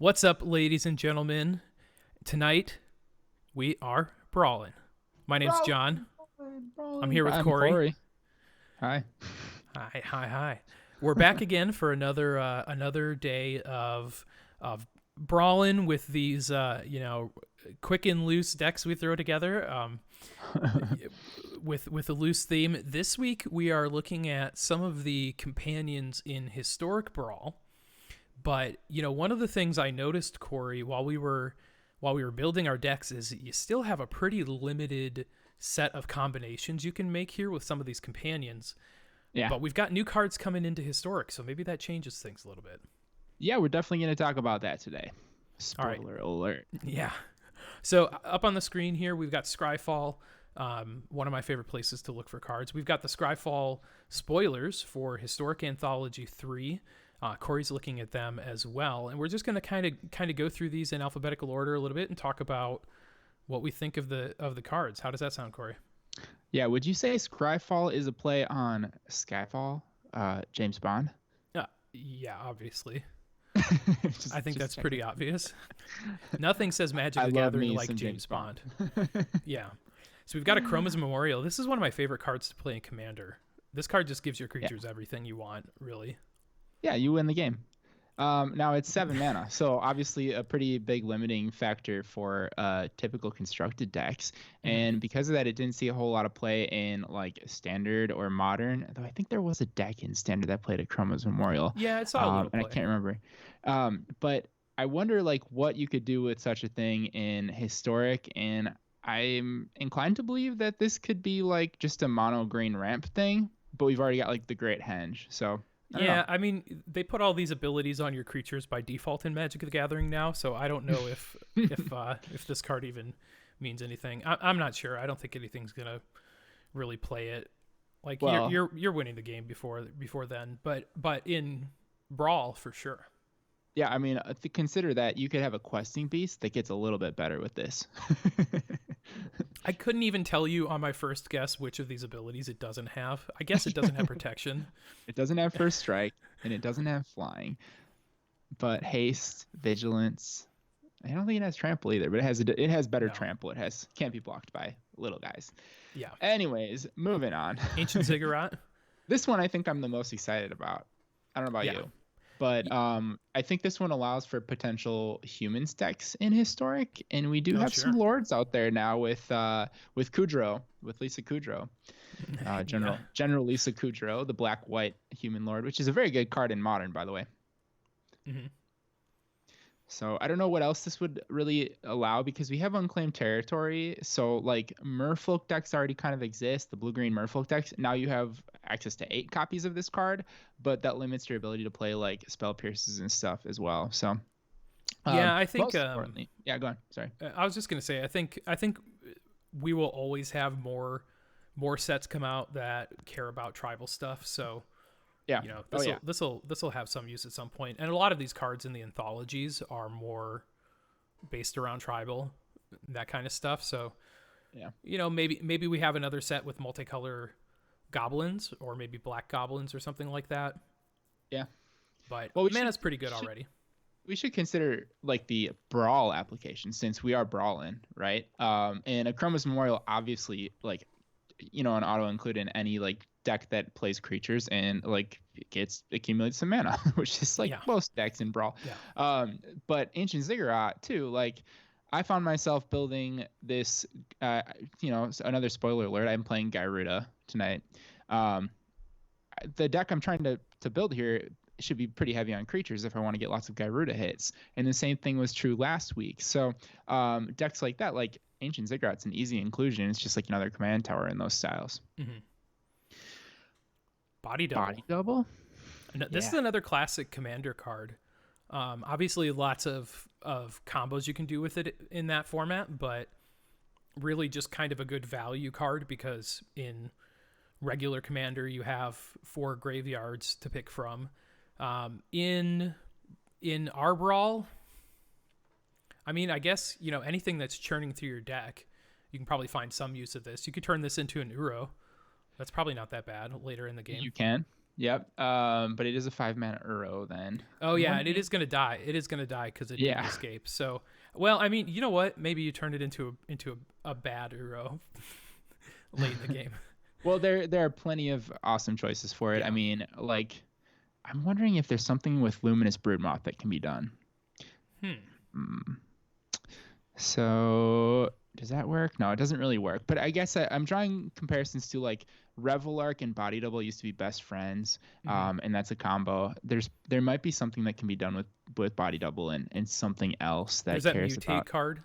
What's up, ladies and gentlemen? Tonight, we are Brawlin. My name's John. I'm here with I'm Corey. Corey. Hi. Hi. We're back again for another day of Brawlin with these quick and loose decks we throw together. With a loose theme. This week we are looking at some of the companions in Historic Brawl. But one of the things I noticed, Corey, while we were building our decks, is you still have a pretty limited set of combinations you can make here with some of these companions. Yeah. But we've got new cards coming into Historic, so maybe that changes things a little bit. Yeah, we're definitely going to talk about that today. Spoiler alert. Yeah. So up on the screen here, we've got Scryfall, one of my favorite places to look for cards. We've got the Scryfall spoilers for Historic Anthology 3. Corey's looking at them as well, and we're just going to kind of go through these in alphabetical order a little bit and talk about what we think of the cards. How does that sound, Corey? Yeah, would you say Scryfall is a play on Skyfall, James Bond? Yeah, obviously. I think that's pretty obvious. Nothing says Magic the Gathering like James Bond. Yeah. So we've got a Chromosome Memorial. This is one of my favorite cards to play in Commander. This card just gives your creatures everything you want, really. Yeah, you win the game. Now it's 7 mana, so obviously a pretty big limiting factor for typical constructed decks. And because of that, it didn't see a whole lot of play in like Standard or Modern. Though I think there was a deck in Standard that played a Chromosome Memorial. Yeah, it's all a little play. And I can't remember. But I wonder like what you could do with such a thing in Historic, and I'm inclined to believe that this could be like just a mono green ramp thing. But we've already got like the Great Henge, so. I mean, they put all these abilities on your creatures by default in Magic the Gathering now, so I don't know if this card even means anything. I'm not sure. I don't think anything's gonna really play it. Like, well, you're winning the game before then, but in Brawl for sure. Yeah, I mean, consider that you could have a questing beast that gets a little bit better with this. I couldn't even tell you on my first guess which of these abilities it doesn't have. I guess it doesn't have protection. It doesn't have first strike, and it doesn't have flying. But haste, vigilance. I don't think it has trample either, but it has better trample. It can't be blocked by little guys. Yeah. Anyways, moving on. Ancient Ziggurat. This one I think I'm the most excited about. I don't know about you. But I think this one allows for potential human decks in Historic, and we do have some lords out there now with Kudrow, with Lisa Kudrow, General Lisa Kudrow, the black-white human lord, which is a very good card in Modern, by the way. Mm-hmm. So I don't know what else this would really allow, because we have unclaimed territory. So like Merfolk decks already kind of exist, the blue-green Merfolk decks. Now you have access to 8 copies of this card, but that limits your ability to play like Spell Pierces and stuff as well. So I think go on. Sorry. I was just gonna say I think we will always have more sets come out that care about tribal stuff. So. Yeah. This will have some use at some point. And a lot of these cards in the anthologies are more based around tribal, that kind of stuff. So, maybe we have another set with multicolor goblins, or maybe black goblins or something like that. Yeah. But mana's pretty good already. We should consider like the Brawl application, since we are Brawlin, right? And a Chromosome Memorial, obviously, like, an auto include in any like deck that plays creatures and like accumulates some mana, which is like most decks in Brawl. But Ancient Ziggurat too, like I found myself building this another spoiler alert, I'm playing Gyruda tonight. The deck I'm trying to build here should be pretty heavy on creatures if I want to get lots of Gyruda hits, and the same thing was true last week. So decks like that, like Ancient Ziggurat's an easy inclusion. It's just like another command tower in those styles. Mm-hmm. Body double. This is another classic Commander card. Obviously, lots of combos you can do with it in that format, but really just kind of a good value card, because in regular Commander you have 4 graveyards to pick from. In our Brawl, I mean, I guess, anything that's churning through your deck, you can probably find some use of this. You could turn this into an Uro. That's probably not that bad later in the game. You can. Yep. But it is a 5-mana Uro then. Oh I'm yeah, and it wondering. is gonna die. It is gonna die because it didn't Yeah. escape. So, well, I mean, you know what? Maybe you turned it into a bad Uro late in the game. Well, there are plenty of awesome choices for it. I Yeah. mean, like, I'm wondering if there's something with Luminous Broodmoth that can be done. Hmm. Hmm. So does that work? No, it doesn't really work. But I guess I'm drawing comparisons to like Revelark and Body Double used to be best friends, Mm-hmm. and that's a combo. There might be something that can be done with Body Double and something else There's that that cares mutate about. card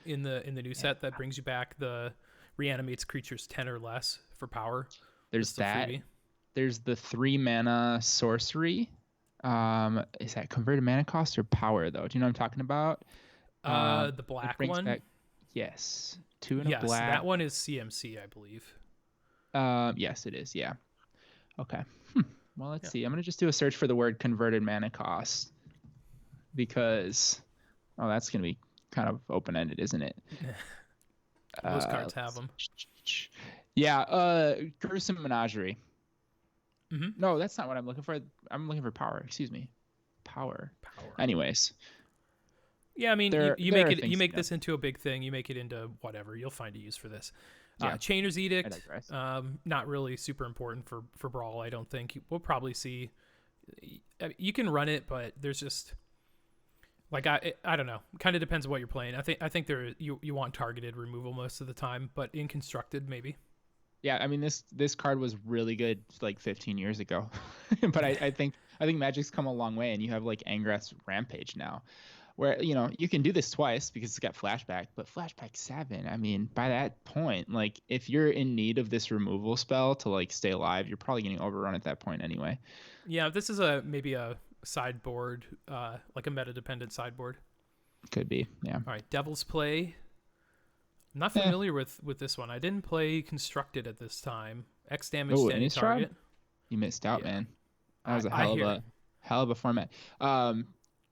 in the new Yeah. set that brings you back the reanimates creatures 10 or less for power. There's That's a that. freebie. There's the 3-mana sorcery. Is that converted mana cost or power though? Do you know what I'm talking about? The It black brings one. back, yes, 2 and a Yes, black. that one is CMC, I believe. Yes, it is. Yeah. Okay. Well, let's Yeah. see. I'm gonna just do a search for the word converted mana cost because, oh, that's gonna be kind of open ended, isn't it? Most cards have them. Yeah. Gruesome Menagerie. Mm-hmm. No, that's not what I'm looking for. I'm looking for power. Excuse me. Power. Power. Anyways, Yeah, I mean, you there make are it, you things to make be this into a big thing. You make it into whatever. You'll find a use for this. done. Yeah. Chainer's I Edict. digress. Not really super important for Brawl. I don't think we'll probably see. You can run it, but there's just like I don't know. Kind of depends on what you're playing. I think you want targeted removal most of the time, but in constructed maybe. Yeah, I mean this card was really good like 15 years ago, but I think Magic's come a long way, and you have like Angrath's Rampage now, where you can do this twice because it's got flashback, but flashback 7. I mean, by that point, like if you're in need of this removal spell to like stay alive, you're probably getting overrun at that point anyway. Yeah, this is maybe a sideboard, like a meta dependent sideboard. Could be, yeah. All right, Devil's Play. I'm not Eh. familiar with this one. I didn't play constructed at this time. X damage Oh, to any Innistrad? target. You missed out, Yeah. man. That was a I hear it. hell of a format.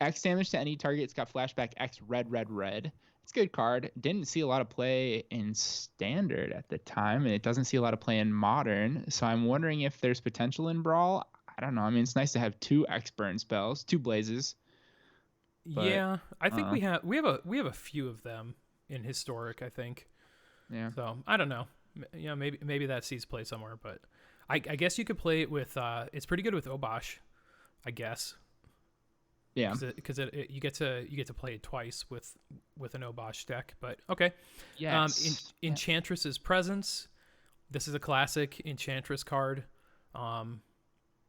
X damage to any target. It's got flashback X red red red. It's a good card. Didn't see a lot of play in standard at the time, and it doesn't see a lot of play in modern. So I'm wondering if there's potential in Brawl. I don't know. I mean, it's nice to have 2 X burn spells, 2 blazes. But Yeah, I think we have a few of them in historic. I think yeah, so. I don't know. Maybe that sees play somewhere, but I guess you could play it with. It's pretty good with Obosh, I guess, yeah, because you get to play it twice with an Obosh deck. But okay, yes. Enchantress's Presence. This is a classic Enchantress card.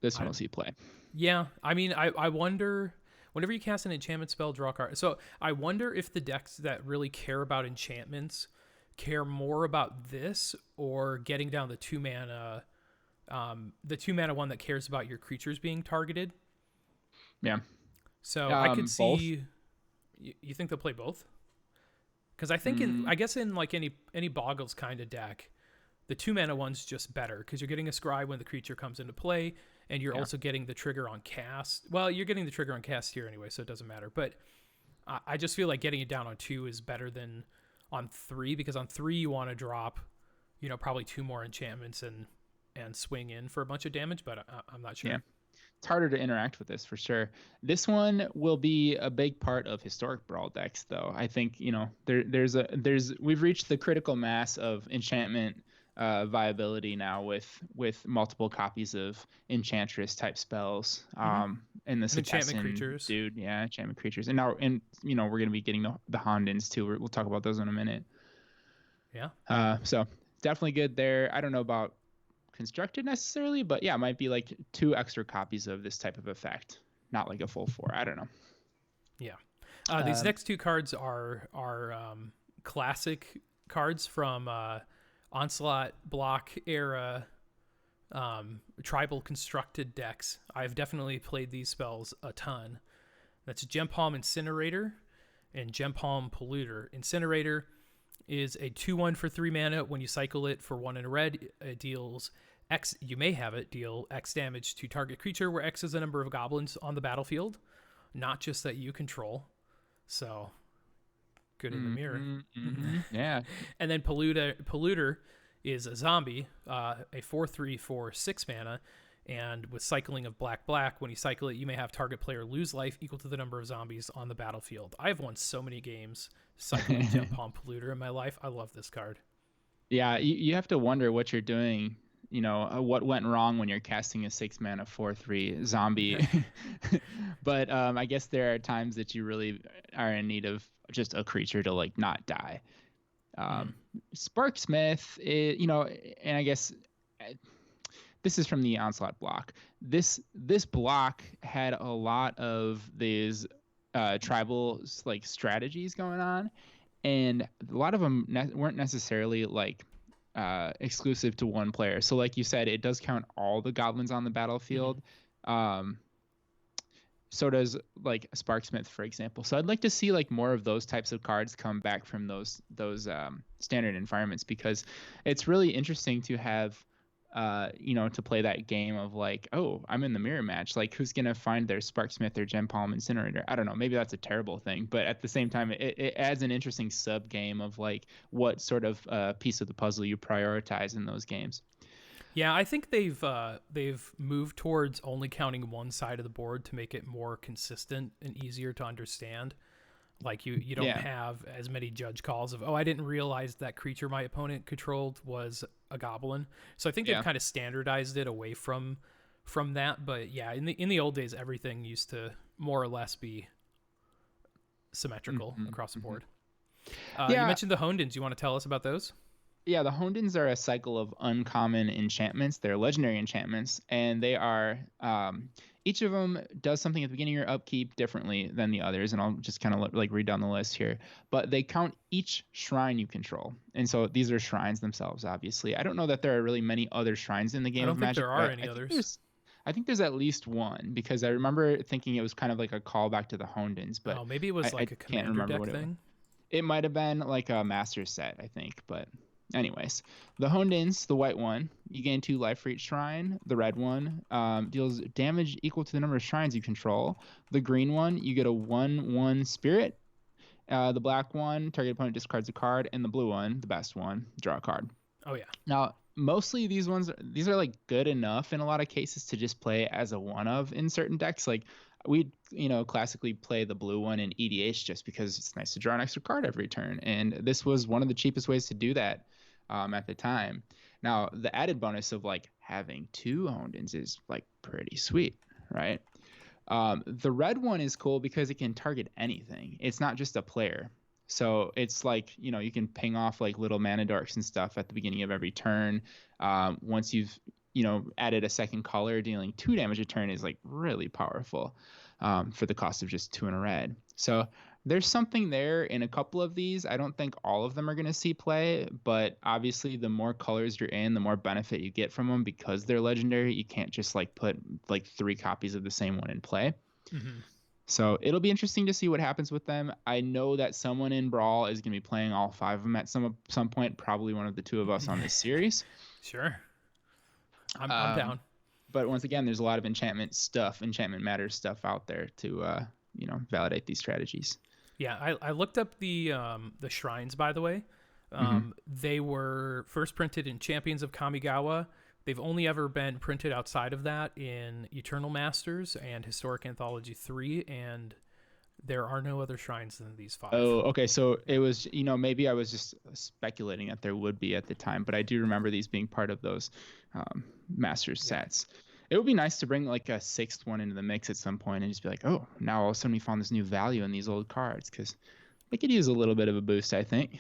This one will see play. Yeah, I mean, I wonder. Whenever you cast an enchantment spell, draw a card. So I wonder if the decks that really care about enchantments care more about this or getting down the 2-mana, the 2-mana one that cares about your creatures being targeted. Yeah. So I could Both. see. You think they'll play both? Because I think I guess in like any Boggles kind of deck, the 2-mana one's just better because you're getting a scry when the creature comes into play, and you're also getting the trigger on cast. Well, you're getting the trigger on cast here anyway, so it doesn't matter. But I just feel like getting it down on 2 is better than on 3, because on 3 you want to drop, probably 2 more enchantments and swing in for a bunch of damage. But I'm not sure. Yeah. It's harder to interact with this for sure. This one will be a big part of historic Brawl decks, though. I think we've reached the critical mass of enchantment viability now with multiple copies of Enchantress type spells. And the Enchantment creatures, dude, yeah, enchantment creatures, and now we're gonna be getting the Hondens too. We'll talk about those in a minute. Yeah. So definitely good there. I don't know about constructed necessarily, but yeah, it might be like 2 extra copies of this type of effect, not like a full 4. I don't know. Yeah. These next 2 cards are classic cards from Onslaught block era tribal constructed decks. I've definitely played these spells a ton. That's Gempalm Incinerator and Gempalm Polluter. Incinerator is a 2/1 for 3 mana. When you cycle it for 1 in a red, it deals X. You may have it deal X damage to target creature, where X is the number of goblins on the battlefield, not just that you control. So good in the mirror. Yeah. And then Polluter is a zombie, a 4/3 for 6 mana. And with cycling of black, when you cycle it, you may have target player lose life equal to the number of zombies on the battlefield. I've won so many games cycling Gem Palm Polluter in my life. I love this card. Yeah, you have to wonder what you're doing. What went wrong when you're casting a 6-mana 4/3 zombie. But I guess there are times that you really are in need of just a creature to like not die. Sparksmith, and I guess this is from the Onslaught block. This block had a lot of these tribal like strategies going on, and a lot of them weren't necessarily like exclusive to one player. So like you said, it does count all the goblins on the battlefield. So does like Sparksmith, for example. So I'd like to see like more of those types of cards come back from those standard environments, because it's really interesting to have to play that game of like, oh, I'm in the mirror match. Like, who's going to find their Sparksmith or Gem Palm Incinerator? I don't know. Maybe that's a terrible thing. But at the same time, it adds an interesting sub game of like what sort of piece of the puzzle you prioritize in those games. Yeah, I think they've moved towards only counting one side of the board to make it more consistent and easier to understand. Like you don't have as many judge calls of, oh, I didn't realize that creature my opponent controlled was a goblin. So I think they've kind of standardized it away from that. But yeah, in the old days, everything used to more or less be symmetrical across the board. You mentioned the Hondens. You want to tell us about those? Yeah, the Hondens are a cycle of uncommon enchantments. They're legendary enchantments, and they are each of them does something at the beginning of your upkeep differently than the others, and I'll just kind of like read down the list here. But they count each shrine you control, and so these are shrines themselves. Obviously, I don't know that there are really many other shrines in the game of Magic. I don't think there are any others. I think there's at least one, because I remember thinking it was kind of like a callback to the Hondens, but maybe it was like a commander deck thing. It might have been like a master set, I think, but. Anyways, the Hondens, the white one, you gain 2 life for each shrine. The red one deals damage equal to the number of shrines you control. The green one, you get a 1/1 spirit. The black one, target opponent discards a card. And the blue one, the best one, draw a card. Oh, yeah. Now, mostly these are like good enough in a lot of cases to just play as a one-of in certain decks. Like we classically play the blue one in EDH just because it's nice to draw an extra card every turn. And this was one of the cheapest ways to do that. At the time. Now, the added bonus of like having 2 Hondens is like pretty sweet, right? The red one is cool because it can target anything. It's not just a player. So it's like, you can ping off like little mana dorks and stuff at the beginning of every turn. Once you've, added a second color, dealing 2 damage a turn is like really powerful for the cost of just 2 in a red. So there's something there in a couple of these. I don't think all of them are going to see play, but obviously the more colors you're in, the more benefit you get from them because they're legendary. You can't just like put like 3 copies of the same one in play. So it'll be interesting to see what happens with them. I know that someone in Brawl is going to be playing all 5 of them at some point, probably one of the 2 of us on this series. Sure. I'm down. But once again, there's a lot of enchantment matters stuff out there to validate these strategies. Yeah, I looked up the shrines, by the way. They were first printed in Champions of Kamigawa. They've only ever been printed outside of that in Eternal Masters and Historic Anthology 3, and there are no other shrines than these 5. Oh, okay. So it was, maybe I was just speculating that there would be at the time, but I do remember these being part of those Masters sets. It would be nice to bring like a 6th one into the mix at some point and just be like, oh, now all of a sudden we found this new value in these old cards, because they could use a little bit of a boost, I think.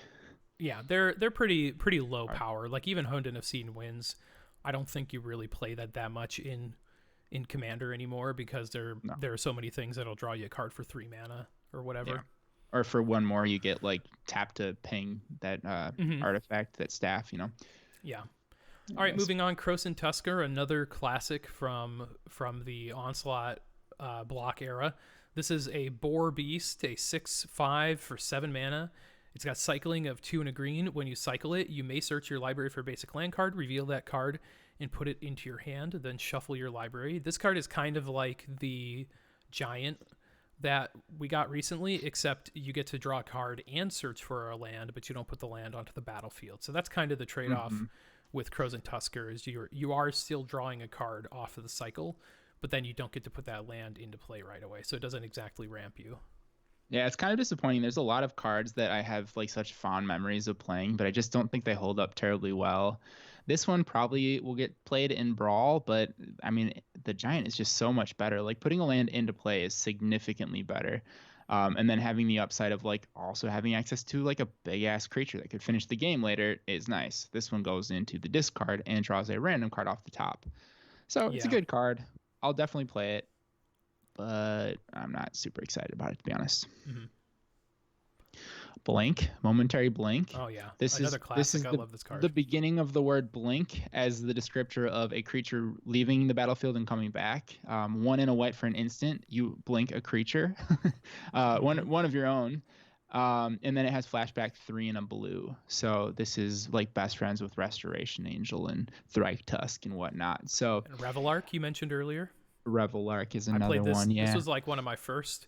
Yeah, they're pretty low power. Like even Honden of Seen Winds, I don't think you really play that much in Commander anymore because there are so many things that'll draw you a card for 3 mana or whatever. Yeah. Or for 1 more, you get like tap to ping that artifact, that staff, Yeah. All right, moving on. Crocin Tusks, another classic from the Onslaught block era. This is a Boar Beast, a 6/5 for 7 mana. It's got cycling of 2 and a green. When you cycle it, you may search your library for a basic land card, reveal that card, and put it into your hand, then shuffle your library. This card is kind of like the Giant that we got recently, except you get to draw a card and search for a land, but you don't put the land onto the battlefield. So that's kind of the trade-off with Crocin Tusks, you are still drawing a card off of the cycle, but then you don't get to put that land into play right away, so it doesn't exactly ramp you. Yeah, it's kind of disappointing. There's a lot of cards that I have like such fond memories of playing, but I just don't think they hold up terribly well. This one probably will get played in Brawl, but I mean, the Giant is just so much better. Like putting a land into play is significantly better. And then having the upside of like also having access to like a big ass creature that could finish the game later is nice. This one goes into the discard and draws a random card off the top. So it's a good card. I'll definitely play it, but I'm not super excited about it, to be honest. Mm-hmm. Blink, momentary blink. Oh yeah, another classic. I love this card. The beginning of the word blink as the descriptor of a creature leaving the battlefield and coming back. 1 and a white for an instant. You blink a creature, one of your own, and then it has flashback 3 and a blue. So this is like best friends with Restoration Angel and Thrike Tusk and whatnot. So and Revelark you mentioned earlier. Revelark is another one. Yeah, this was like one of my first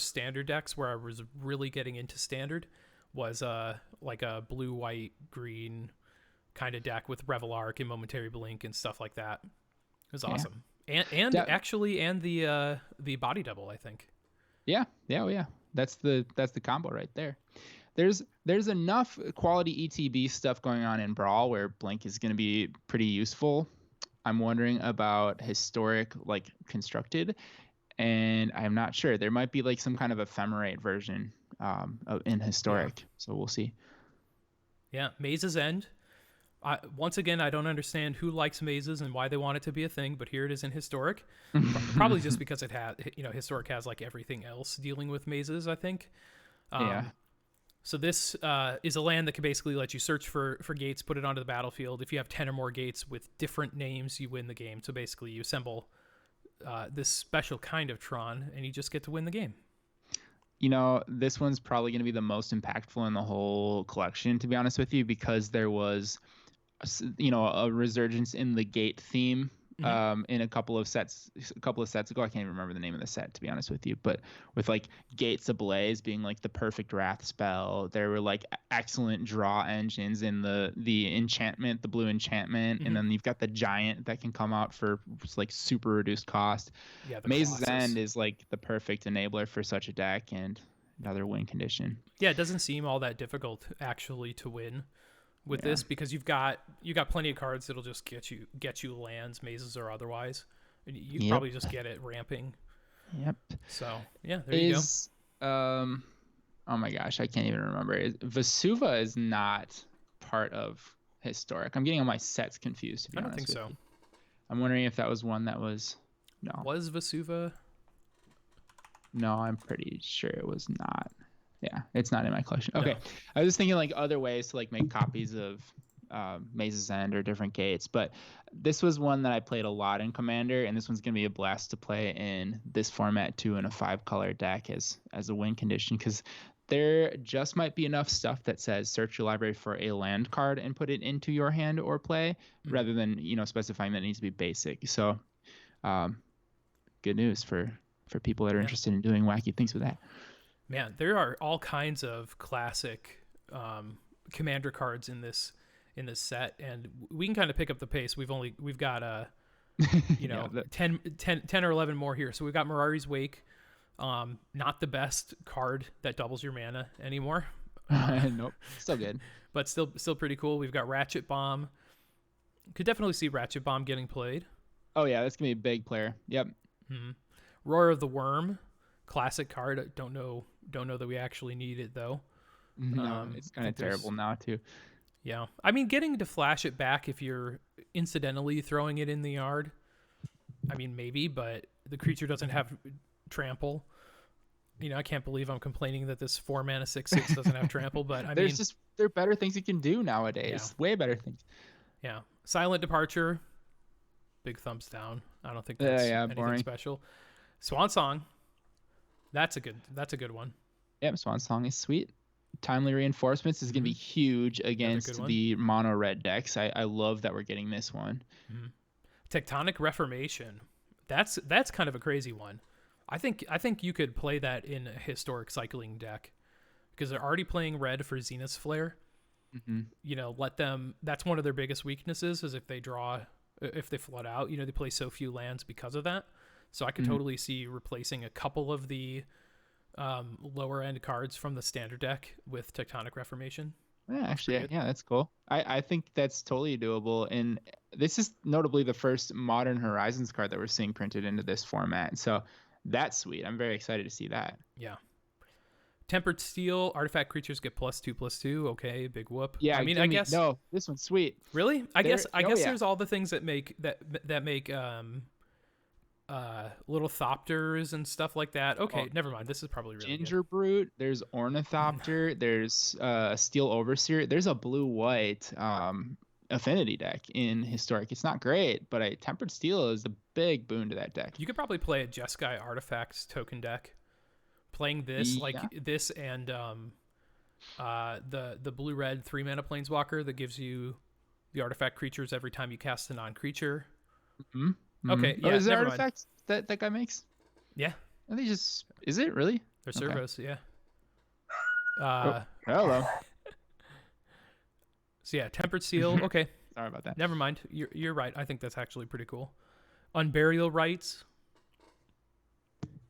standard decks where I was really getting into standard. Was like a blue, white, green kind of deck with Revelark and Momentary Blink and stuff like that. It was awesome. And actually the body double, I think. Yeah. That's the combo right there. There's enough quality ETB stuff going on in Brawl where Blink is going to be pretty useful. I'm wondering about Historic like constructed, and I'm not sure. There might be like some kind of ephemerate version in Historic, so we'll see. Yeah, Maze's End. Once again, I don't understand who likes mazes and why they want it to be a thing, but here it is in Historic. Probably just because it has, Historic has like everything else dealing with mazes, I think. So this is a land that can basically let you search for gates, put it onto the battlefield. If you have 10 or more gates with different names, you win the game. So basically you assemble this special kind of Tron, and you just get to win the game. This one's probably going to be the most impactful in the whole collection, to be honest with you, because there was, a resurgence in the gate theme in a couple of sets ago. I can't even remember the name of the set, to be honest with you, but with like Gates Ablaze being like the perfect wrath spell, there were like excellent draw engines in the enchantment, the blue enchantment, and then you've got the Giant that can come out for like super reduced cost. Maze's End is like the perfect enabler for such a deck and another win condition. It doesn't seem all that difficult actually to win with this, because you've got plenty of cards that'll just get you lands, mazes or otherwise. You probably just get it ramping. Yep. So there you go. Oh my gosh, I can't even remember. Vesuva is not part of Historic. I'm getting all my sets confused, to be honest. I don't think so. I'm wondering if that was one that was Was Vesuva? No, I'm pretty sure it was not. Yeah, it's not in my collection. Okay. No. I was just thinking like other ways to like make copies of Maze's End or different gates, but this was one that I played a lot in Commander, and this one's going to be a blast to play in this format too, in a 5-color deck as a win condition, because there just might be enough stuff that says search your library for a land card and put it into your hand or play, rather than specifying that it needs to be basic. So good news for people that are interested in doing wacky things with that. Man, there are all kinds of classic Commander cards in this set, and we can kind of pick up the pace. We've got 10 or 11 more here. So we've got Mirari's Wake, not the best card that doubles your mana anymore. Nope, still good, but still pretty cool. We've got Ratchet Bomb. Could definitely see Ratchet Bomb getting played. Oh yeah, that's gonna be a big player. Yep. Mm-hmm. Roar of the Worm, classic card. Don't know that we actually need it though. No, it's kind of terrible now too. Yeah, I mean, getting to flash it back if you're incidentally throwing it in the yard, I mean maybe, but the creature doesn't have trample. I can't believe I'm complaining that this 4-mana 6/6 doesn't have trample, but I mean, there are better things you can do nowadays. Yeah. Way better things. Yeah, Silent Departure, big thumbs down. I don't think that's anything boring. Special. Swan Song, that's a good one. Yep, Swan Song is sweet. Timely Reinforcements is going to be huge against the mono red decks. I love that we're getting this one. Mm-hmm. Tectonic Reformation, that's kind of a crazy one. I think you could play that in a Historic cycling deck, because they're already playing red for Zenith's Flare. Mm-hmm. Let them. That's one of their biggest weaknesses is if they flood out. They play so few lands because of that. So I could totally see replacing a couple of the lower end cards from the standard deck with Tectonic Reformation. Yeah, actually, yeah, that's cool. I think that's totally doable. And this is notably the first Modern Horizons card that we're seeing printed into this format. So that's sweet. I'm very excited to see that. Yeah. Tempered Steel, artifact creatures get +2/+2. Okay, big whoop. Yeah, I mean, I guess no, this one's sweet. Really? I guess yeah. there's all the things that make little Thopters and stuff like that. Okay, never mind. This is probably really Ginger good. Brute. There's Ornithopter. There's Steel Overseer. There's a blue-white affinity deck in Historic. It's not great, but Tempered Steel is a big boon to that deck. You could probably play a Jeskai Artifacts token deck. Playing this this and the blue-red 3-mana Planeswalker that gives you the artifact creatures every time you cast a non-creature. Mm-hmm. Okay, yeah. Is there never artifacts that guy makes? Yeah. Are they just? Is it really? They're servos, yeah. Hello. So yeah, Tempered Seal. Okay. Sorry about that. Never mind. You're right. I think that's actually pretty cool. Unburial Rites.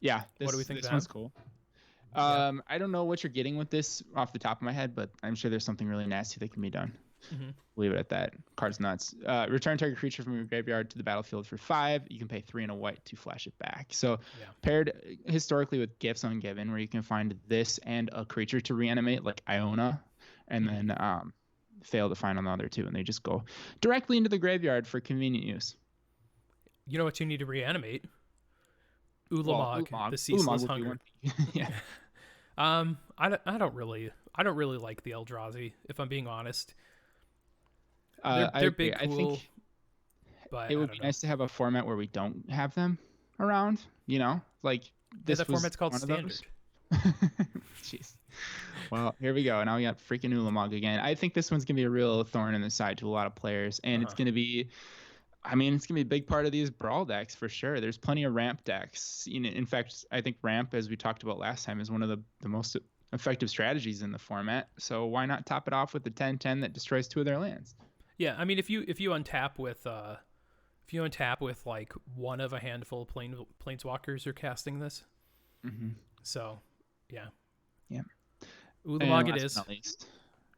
Yeah. What do we think of that? This one's cool. I don't know what you're getting with this off the top of my head, but I'm sure there's something really nasty that can be done. Mm-hmm. Leave it at that. Card's nuts. Return target creature from your graveyard to the battlefield for 5. You can pay 3 and a white to flash it back. So paired historically with Gifts Ungiven, where you can find this and a creature to reanimate, like Iona, and then fail to find on the other two, and they just go directly into the graveyard for convenient use. You know what you need to reanimate? Ulamog, the Ceaseless Hunger. Yeah. I don't really like the Eldrazi, if I'm being honest. They're big, cool. I think but it would be nice to have a format where we don't have them around. Like this. The format's called Standard. Jeez. Well, here we go. Now we got freaking Ulamog again. I think this one's gonna be a real thorn in the side to a lot of players, and it's gonna be. I mean, it's going to be a big part of these Brawl decks for sure. There's plenty of ramp decks. In fact, I think ramp, as we talked about last time, is one of the most effective strategies in the format. So why not top it off with the 10/10 that destroys 2 of their lands? Yeah, I mean, if you untap with like one of a handful of planeswalkers, you're casting this. Mm-hmm. So, yeah. Ulamog it is. Not least.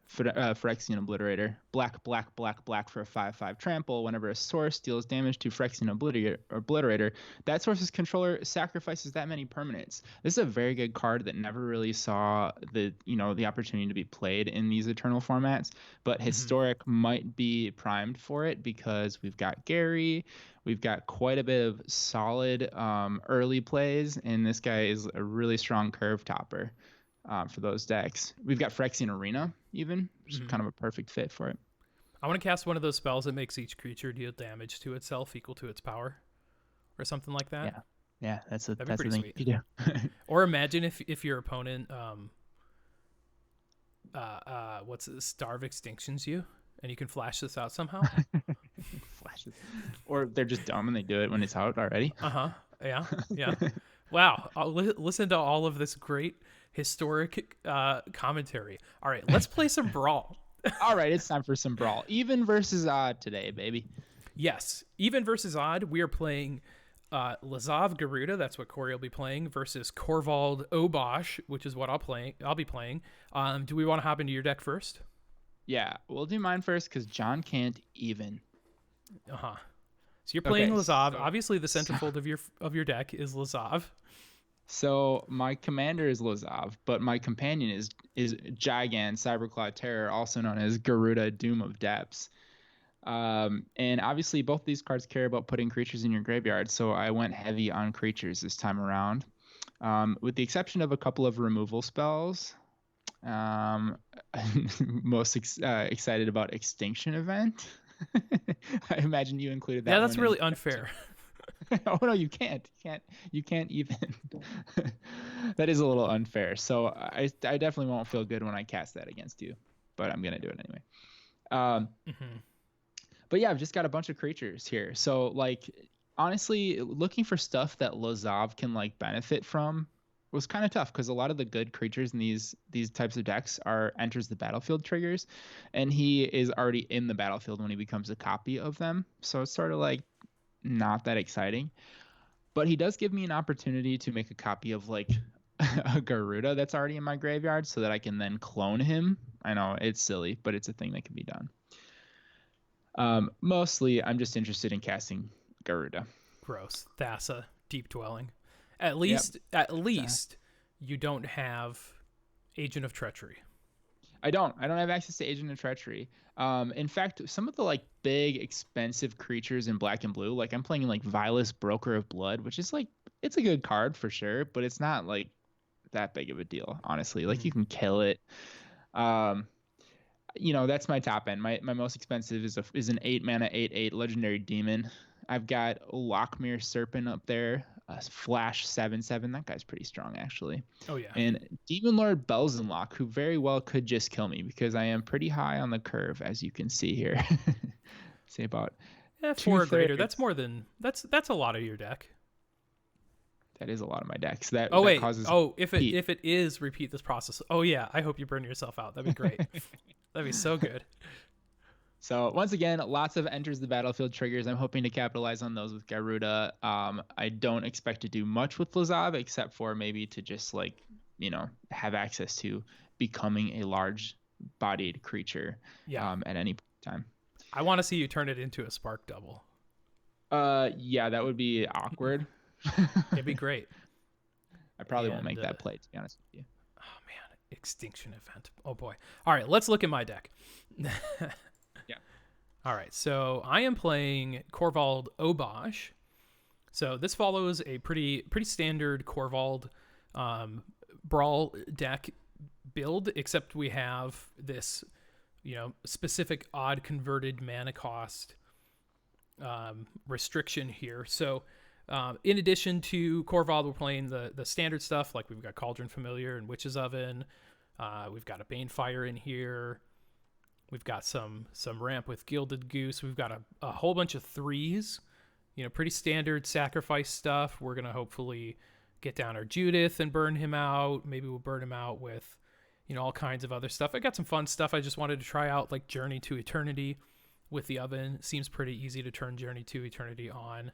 Phyrexian Obliterator. Black for a 5/5 trample. Whenever a source deals damage to Phyrexian Obliterator, that source's controller sacrifices that many permanents. This is a very good card that never really saw the opportunity to be played in these Eternal formats, but Historic might be primed for it because we've got Gary, we've got quite a bit of solid early plays, and this guy is a really strong curve topper. For those decks. We've got Phyrexian Arena, even, which is kind of a perfect fit for it. I want to cast one of those spells that makes each creature deal damage to itself equal to its power, or something like that. Yeah, that's the thing sweet. you do. Or imagine if your opponent, Starve Extinctions you, and you can flash this out somehow. Flashes, or they're just dumb and they do it when it's out already. Yeah. Wow. Listen to all of this great historic commentary. All right, let's play some Brawl. All right, it's time for some Brawl. Even versus odd today, baby. Yes, even versus odd. We are playing Lazav Gyruda. That's what Corey will be playing versus Corvald Obosh, which is what I'll be playing. Do we want to hop into your deck first? Yeah, we'll do mine first because John can't even. So you're playing Lazav. So, obviously, the centerfold of your deck is Lazav. So my commander is Lazav, but my companion is Gigant Cyberclaw Terror, also known as Gyruda Doom of Depths. And obviously, both these cards care about putting creatures in your graveyard, so I went heavy on creatures this time around, with the exception of a couple of removal spells. Most excited about Extinction Event. I imagine you included that. Yeah, that's really unfair. Oh no, you can't even. That is a little unfair. So I definitely won't feel good when I cast that against you, but I'm gonna do it anyway. But yeah, I've just got a bunch of creatures here. So like honestly, looking for stuff that Lazav can like benefit from was kind of tough because a lot of the good creatures in these types of decks are enters the battlefield triggers, and he is already in the battlefield when he becomes a copy of them. So it's sort of like not that exciting. But he does give me an opportunity to make a copy of like a Gyruda that's already in my graveyard so that I can then clone him. I know it's silly, but it's a thing that can be done. Mostly, I'm just interested in casting Gyruda. Gross. Thassa, Deep Dwelling. At least you don't have Agent of Treachery. I don't have access to Agent of Treachery. In fact, some of the like big expensive creatures in black and blue, like I'm playing like Vilus, Broker of Blood, which is like it's a good card for sure, but it's not like that big of a deal, honestly. Like you can kill it. That's my top end. My most expensive is an 8-mana 8/8 legendary demon. I've got Lockmere Serpent up there, Flash 7/7. That guy's pretty strong, actually. Oh, yeah. And Demon Lord Belzenlock, who very well could just kill me because I am pretty high on the curve, as you can see here. Say about 4 or greater. That's more than that's a lot of your deck. That is a lot of my decks. That causes if it is repeat this process. Oh yeah, I hope you burn yourself out. That'd be great. That'd be so good. So once again, lots of enters the battlefield triggers. I'm hoping to capitalize on those with Gyruda. I don't expect to do much with Lazav except for maybe to just have access to becoming a large-bodied creature at any time. I want to see you turn it into a Spark Double. Yeah, that would be awkward. It'd be great. I probably won't make that play, to be honest with you. Oh man, Extinction Event. Oh boy. All right, let's look at my deck. Yeah. All right, so I am playing Korvald Obosh. So this follows a pretty standard Korvald Brawl deck build, except we have this, specific odd converted mana cost restriction here. So in addition to Korvald, we're playing the standard stuff, like we've got Cauldron Familiar and Witch's Oven. We've got a Banefire in here. We've got some ramp with Gilded Goose. We've got a whole bunch of 3s, pretty standard sacrifice stuff. We're going to hopefully get down our Judith and burn him out. Maybe we'll burn him out with, all kinds of other stuff. I got some fun stuff I just wanted to try out, like Journey to Eternity with the Oven. Seems pretty easy to turn Journey to Eternity on.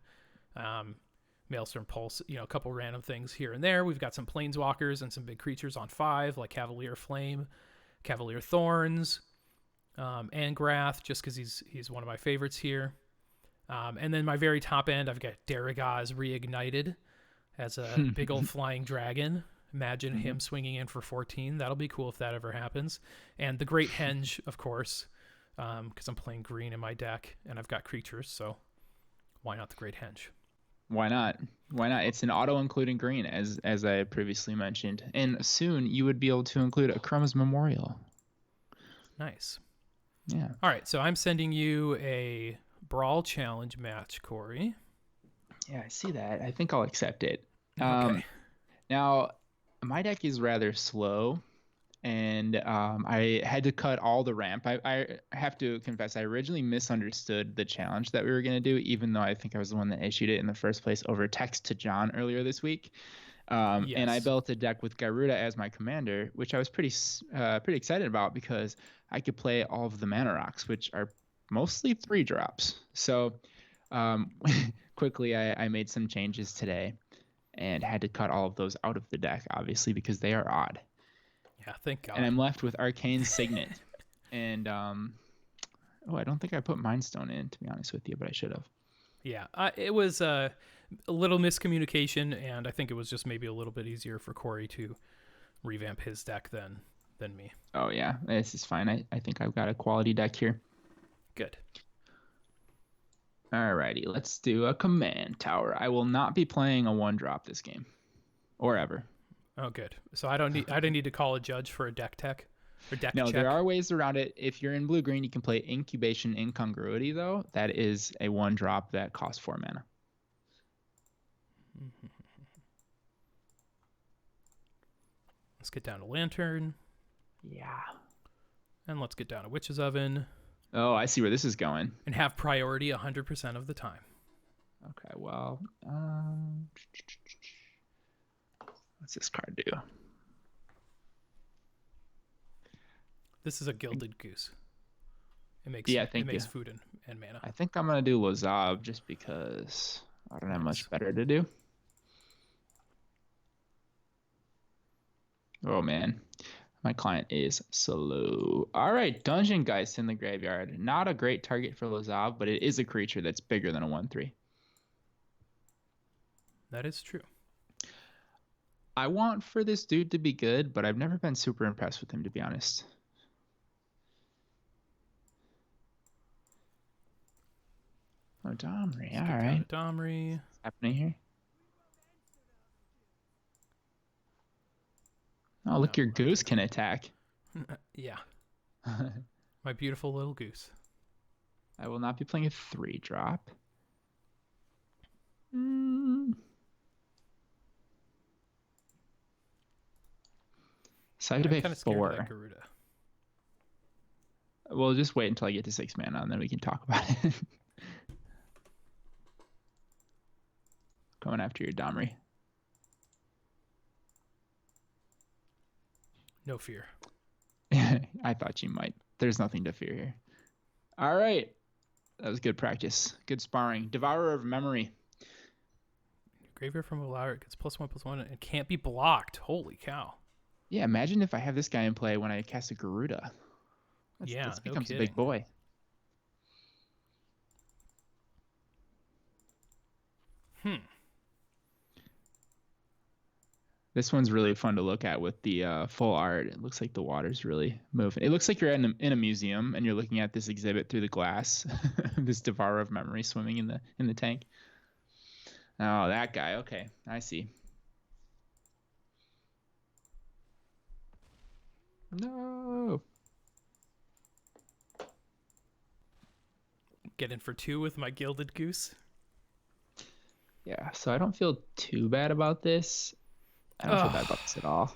Maelstrom Pulse, a couple random things here and there. We've got some Planeswalkers and some big creatures on 5, like Cavalier Flame, Cavalier Thorns, and Grath, just because he's one of my favorites here. And then my very top end, I've got Daragaz Reignited as a big old flying dragon. Imagine him swinging in for 14. That'll be cool if that ever happens. And the Great Henge, of course, because I'm playing green in my deck, and I've got creatures, so why not the Great Henge? Why not? It's an auto-including green, as I previously mentioned. And soon you would be able to include a Chromosome Memorial. Nice. Yeah. All right, so I'm sending you a Brawl challenge match, Corey. Yeah, I see that. I think I'll accept it. Okay. Now, my deck is rather slow, and I had to cut all the ramp. I have to confess, I originally misunderstood the challenge that we were going to do, even though I think I was the one that issued it in the first place over text to John earlier this week. Yes. And I built a deck with Gyruda as my commander, which I was pretty excited about because I could play all of the mana rocks, which are mostly 3-drops. So quickly, I made some changes today and had to cut all of those out of the deck, obviously, because they are odd. Yeah, thank God. And I'm left with Arcane Signet. And, I don't think I put Mind Stone in, to be honest with you, but I should have. Yeah, it was a little miscommunication, and I think it was just maybe a little bit easier for Corey to revamp his deck than me. Oh, yeah, this is fine. I think I've got a quality deck here. Good. Alrighty, let's do a command tower. I will not be playing a 1-drop this game, or ever. Oh, good. So I don't need to call a judge for a deck tech or deck No, check. there are ways around it. If you're in blue-green, you can play Incubation Incongruity, though. That is a 1-drop that costs 4 mana. Let's get down to Lantern. Yeah. And let's get down to Witch's Oven. Oh, I see where this is going. And have priority 100% of the time. Okay, well, What's this card do? This is a Gilded Goose. It makes food and mana. I think I'm gonna do Lazav just because I don't have much better to do. Oh man, my client is slow. All right, Dungeon Geist in the graveyard. Not a great target for Lazav, but it is a creature that's bigger than a 1/3. That is true. I want for this dude to be good, but I've never been super impressed with him, to be honest. Oh, Domri. All right. Domri. What's happening here? Oh, look, your goose can attack. Yeah. My beautiful little goose. I will not be playing a 3-drop. So I have to pay 4. Gyruda. We'll just wait until I get to 6 mana, and then we can talk about it. Coming after your Domri. No fear. I thought you might. There's nothing to fear here. All right. That was good practice. Good sparring. Devourer of Memory. Graveyard from Polluter gets +1/+1 and it can't be blocked. Holy cow. Yeah, imagine if I have this guy in play when I cast a Gyruda. This becomes a big boy. This one's really fun to look at with the full art. It looks like the water's really moving. It looks like you're in a museum and you're looking at this exhibit through the glass. This Devourer of Memory swimming in the tank. Oh, that guy. Okay, I see. No. Get in for 2 with my Gilded Goose. Yeah, so I don't feel too bad about this. I don't feel bad about this at all.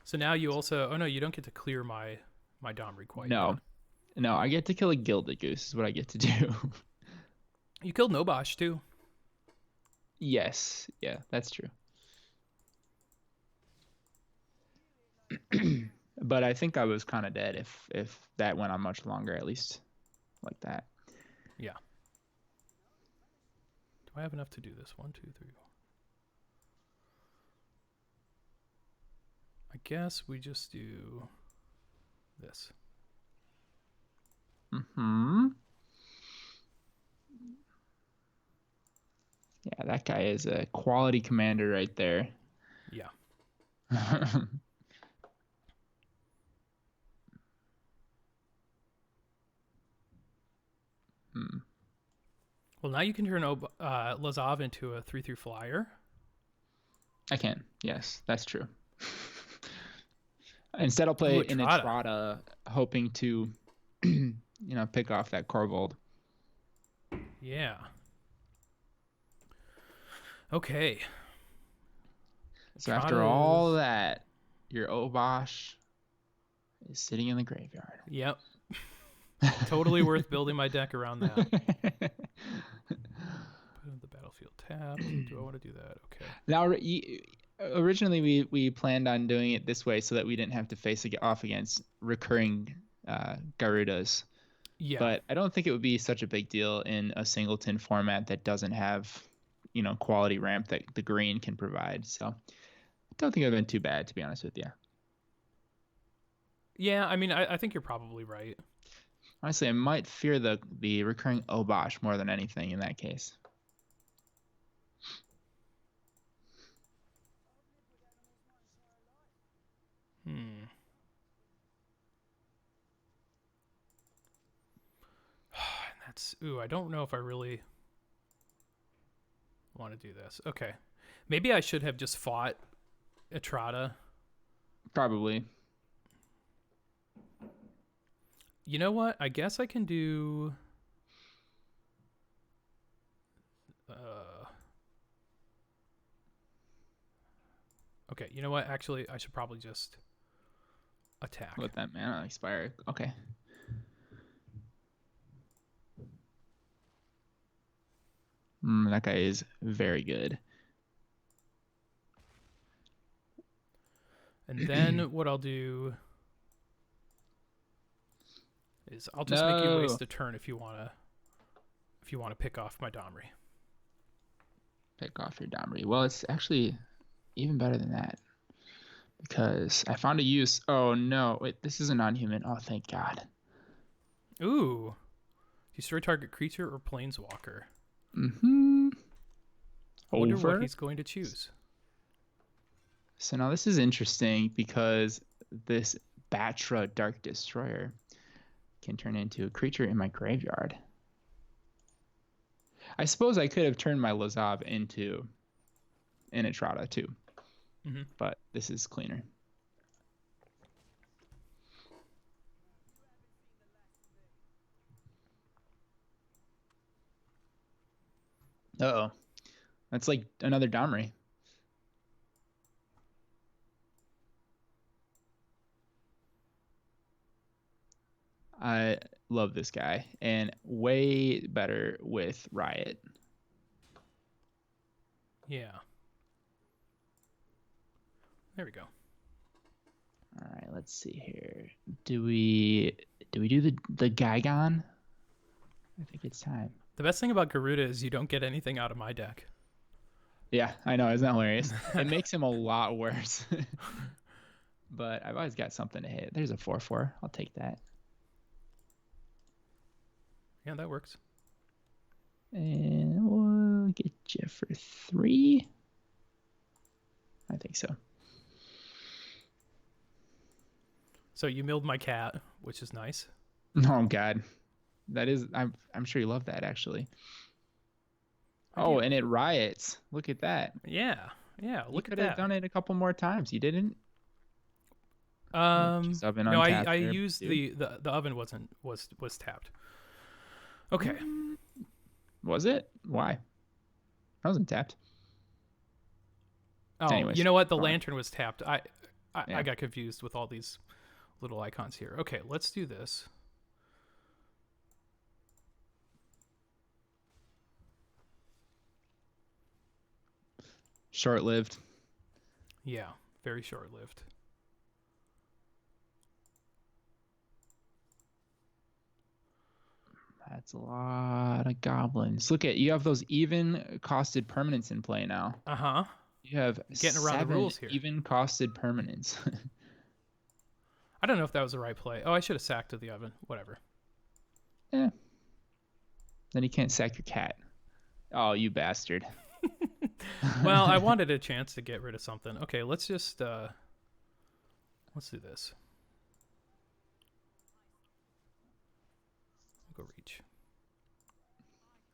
So now you also... Oh, no, you don't get to clear my Domri quite yet. No, I get to kill a Gilded Goose is what I get to do. You killed an Obosh, too. Yes. Yeah, that's true. But I think I was kind of dead if that went on much longer, at least like that. Yeah. Do I have enough to do this? 1, 2, 3, 4. I guess we just do this. Yeah, that guy is a quality commander right there. Yeah. Well, now you can turn Lazav into a 3/3 flyer. I can. Yes, that's true. Instead, I'll play an Entrada, hoping to, pick off that Corvold. Yeah. Okay. So after all that, your Obosh is sitting in the graveyard. Yep. Totally worth building my deck around that. Put in the battlefield tab. Do I want to do that? Okay. Now, originally we planned on doing it this way so that we didn't have to face off against recurring Gyrudas. Yeah. But I don't think it would be such a big deal in a singleton format that doesn't have, quality ramp that the green can provide. So I don't think it would have been too bad, to be honest with you. Yeah, I mean, I think you're probably right. Honestly, I might fear the recurring Obosh more than anything in that case. I don't know if I really want to do this. Okay. Maybe I should have just fought Etrada. Probably. You know what? I guess I can do... Okay, you know what? Actually, I should probably just attack. Let that mana expire. Okay. That guy is very good. And then what I'll do is I'll just make you No. waste a turn if you wanna pick off my Domri. Pick off your Domri. Well, it's actually even better than that. Because I found a use. Oh no, wait, this is a non-human. Oh, thank God. Ooh. Destroy target creature or planeswalker. Mm-hmm. I wonder what Over. he's going to choose. So now this is interesting because this Batra Dark Destroyer can turn into a creature in my graveyard. I suppose I could have turned my Lazav into an Etrata too. Mm-hmm. But this is cleaner. Uh-oh. That's like another Domri. I love this guy, and way better with Riot. Yeah. There we go. All right, let's see here. Do we do the Gygon? I think it's time. The best thing about Gyruda is you don't get anything out of my deck. Yeah, I know. Isn't that hilarious? It makes him a lot worse. But I've always got something to hit. There's a 4/4. I'll take that. Yeah, that works. And we'll get you for 3. I think so. So you milled my cat, which is nice. Oh God, that is. I'm sure you love that actually. Oh, and it riots. Look at that. Yeah, look at that. You could have done it a couple more times. You didn't. No, I used the oven was tapped. Okay. Was it? Why? I wasn't tapped. Oh, anyways, you know what? The lantern was tapped. I got confused with all these little icons here. Okay, let's do this. Short-lived. Yeah, very short-lived. That's a lot of goblins. Look at, you have those even costed permanents in play now. Uh-huh. You have getting around the rules here. Even costed permanents. I don't know if that was the right play. Oh, I should have sacked to the oven. Whatever. Yeah. Then you can't sack your cat. Oh, you bastard. Well, I wanted a chance to get rid of something. Okay, let's just let's do this. We'll go reach.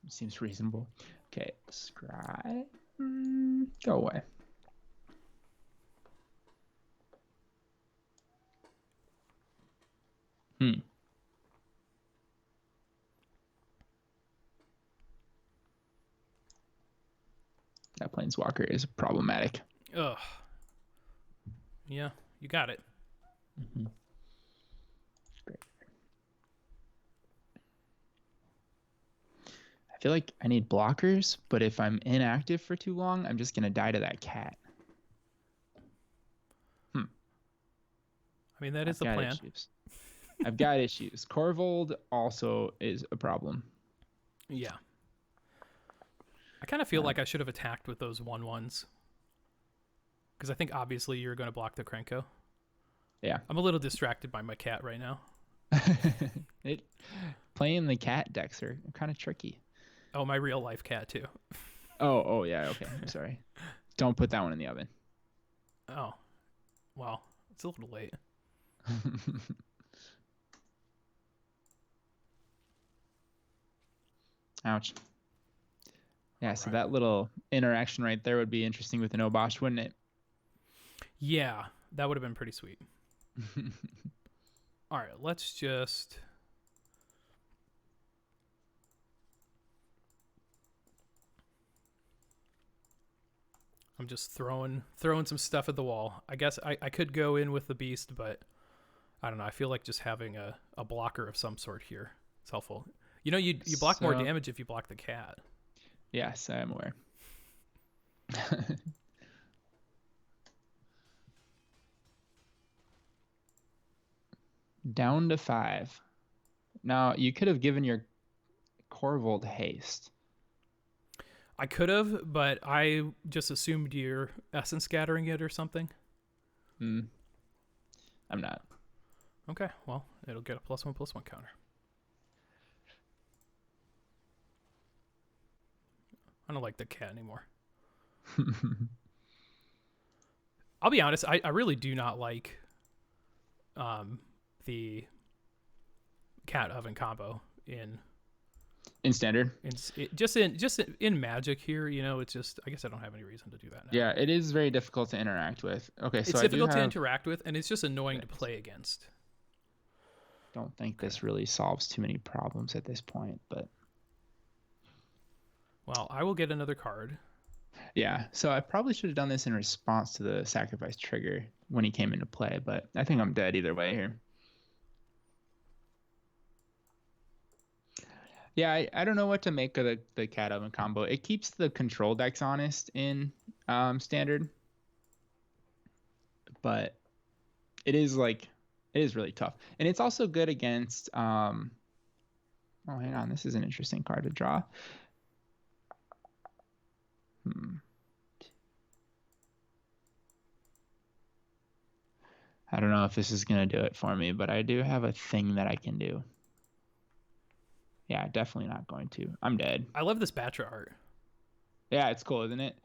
Seems reasonable. Okay, scry. Go away. That planeswalker is problematic. Ugh. Yeah, you got it. Mm-hmm. Great. I feel like I need blockers, but if I'm inactive for too long, I'm just going to die to that cat. I mean, that is the plan. I've got issues. Corvold also is a problem. Yeah. I kind of feel like I should have attacked with those 1/1s. Because I think obviously you're going to block the Krenko. Yeah. I'm a little distracted by my cat right now. Playing the cat decks are kind of tricky. Oh, my real life cat too. Oh yeah, okay. I'm sorry. Don't put that one in the oven. Oh. Well, it's a little late. Ouch. Yeah, so that little interaction right there would be interesting with an Obosh, wouldn't it? Yeah, that would have been pretty sweet. All right, let's just... I'm just throwing some stuff at the wall. I guess I could go in with the beast, but I don't know. I feel like just having a blocker of some sort here is helpful. You know, you block more damage if you block the cat. Yes, I am aware. Down to 5. Now, you could have given your Corvold haste. I could have, but I just assumed you're essence scattering it or something. I'm not. Okay, well, it'll get a +1/+1 counter. I don't like the cat anymore. I'll be honest, I really do not like the cat oven combo in Standard. Just in Magic here, it's just, I guess I don't have any reason to do that now. Yeah, it is very difficult to interact with. Okay, so it's difficult to interact with, and it's just annoying to play against. Don't think this really solves too many problems at this point, but well, I will get another card. Yeah, so I probably should have done this in response to the sacrifice trigger when he came into play, but I think I'm dead either way here. Yeah, I don't know what to make of the cat oven combo. It keeps the control decks honest in Standard, but it is really tough. And it's also good against oh, hang on, this is an interesting card to draw. I don't know if this is going to do it for me, but I do have a thing that I can do. Yeah, definitely not going to. I'm dead. I love this Batra art. Yeah, it's cool, isn't it?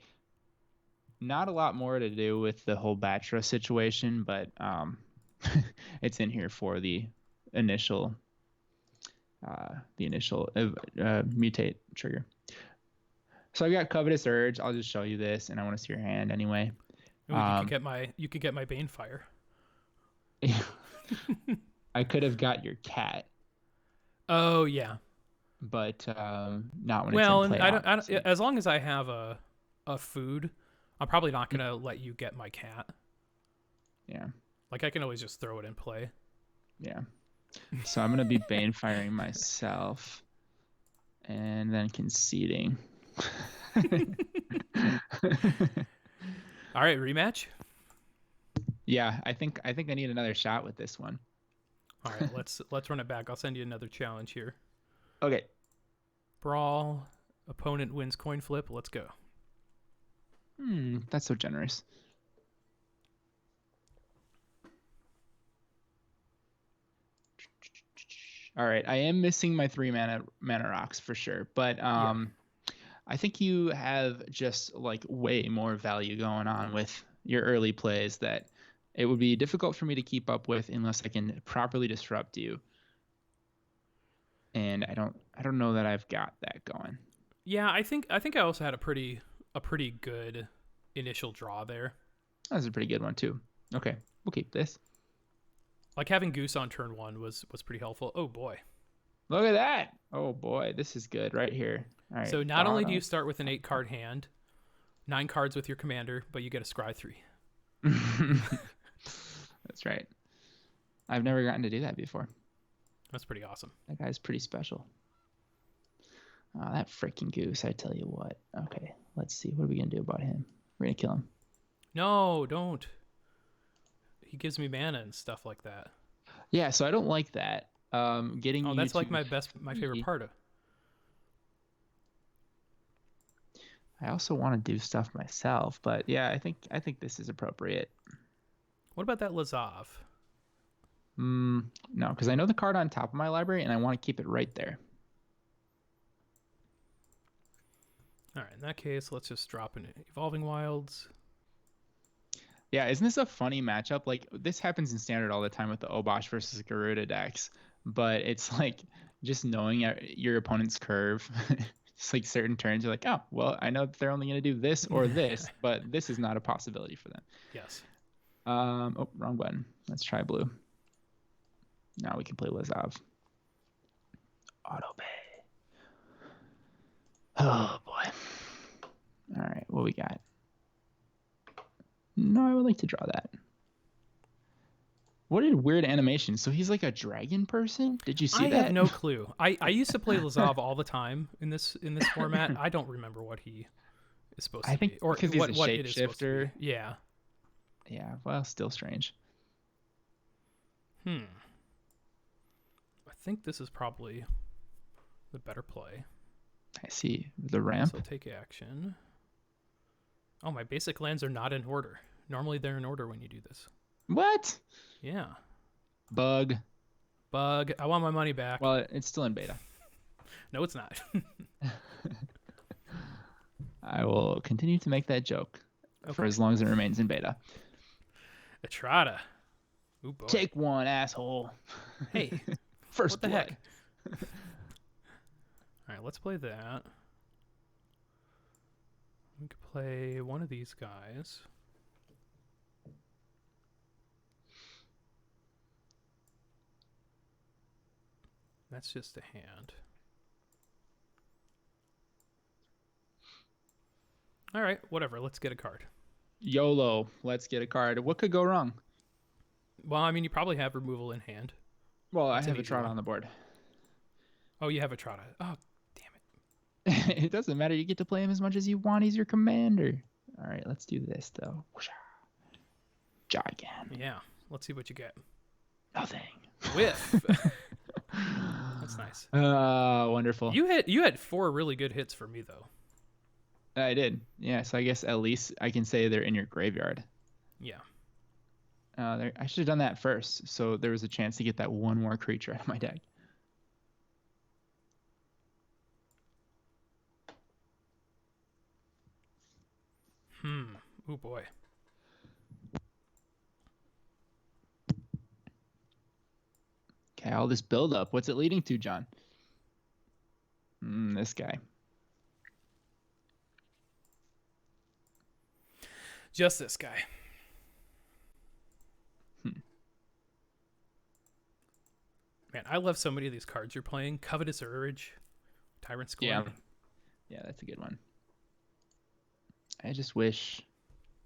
Not a lot more to do with the whole Batra situation, but it's in here for the initial mutate trigger. So I've got Covetous Urge. I'll just show you this, and I want to see your hand anyway. Ooh, you could get my Banefire. I could have got your cat. Oh yeah, but not when well, it's in play. Well, I don't, as long as I have a food, I'm probably not gonna let you get my cat. Yeah, like I can always just throw it in play. Yeah, so I'm gonna be Banefiring myself, and then conceding. All right, rematch. Yeah, I think I need another shot with this one. All right, let's run it back. I'll send you another challenge here. Okay. Brawl, opponent wins coin flip. Let's go. That's so generous. All right, I am missing my 3 mana rocks for sure, but I think you have just like way more value going on with your early plays that it would be difficult for me to keep up with unless I can properly disrupt you. And I don't know that I've got that going. Yeah, I think I also had a pretty good initial draw there. That was a pretty good one too. Okay, we'll keep this. Like having Goose on turn 1 was pretty helpful. Oh boy. Look at that. Oh boy, this is good right here. All right. So not only do you start with an 8-card hand, 9 cards with your commander, but you get a scry 3. That's right. I've never gotten to do that before. That's pretty awesome. That guy's pretty special. Oh, that freaking Goose, I tell you what. Okay, let's see. What are we going to do about him? We're going to kill him. No, don't. He gives me mana and stuff like that. Yeah, so I don't like that. Getting that's like my favorite part of. I also want to do stuff myself, but yeah, I think this is appropriate. What about that Lazav? No, because I know the card on top of my library, and I want to keep it right there. All right, in that case, let's just drop in Evolving Wilds. Yeah, isn't this a funny matchup? Like, this happens in Standard all the time with the Obosh versus Gyruda decks, but it's like just knowing your opponent's curve. It's like certain turns, you're like, oh, well, I know that they're only going to do this or this, but this is not a possibility for them. Yes. Oh, wrong button. Let's try blue. Now we can play Lazav. Auto pay. Oh, boy. All right, what we got? No, I would like to draw that. What a weird animation. So he's like a dragon person? Did you see that? I have no clue. I used to play Lazav all the time in this format. I don't remember what he is supposed to be. I think or because he's what a it is supposed to shapeshifter. be. Yeah. Yeah, well, still strange. think this is probably the better play. I see the ramp. So take action. Oh, my basic lands are not in order. Normally they're in order when you do this. What? Yeah. Bug. Bug. I want my money back. Well, it's still in beta. No, it's not. I will continue to make that joke for as long as it remains in beta. Etrada. Ooh, boy. Take one, asshole. Hey. First what the blood. heck? All right, let's play that. We could play one of these guys. That's just a hand. All right, whatever. Let's get a card. YOLO. Let's get a card. What could go wrong? Well, I mean, you probably have removal in hand. Well, That's I have an a easy Trot one. on the board. Oh, you have a Trotta. Oh, It doesn't matter. You get to play him as much as you want. He's your commander. All right, let's do this, though. Gigant. yeah. Let's see what you get. Nothing. Whiff. That's nice. Wonderful. You had 4 really good hits for me, though. I did. Yeah, so I guess at least I can say they're in your graveyard. Yeah. I should have done that first, so there was a chance to get that one more creature out of my deck. Oh, boy. Okay, all this build up. What's it leading to, John? This guy. Just this guy. Man, I love so many of these cards you're playing. Covetous Urge, Tyrant Scorn. Yeah, that's a good one. I just wish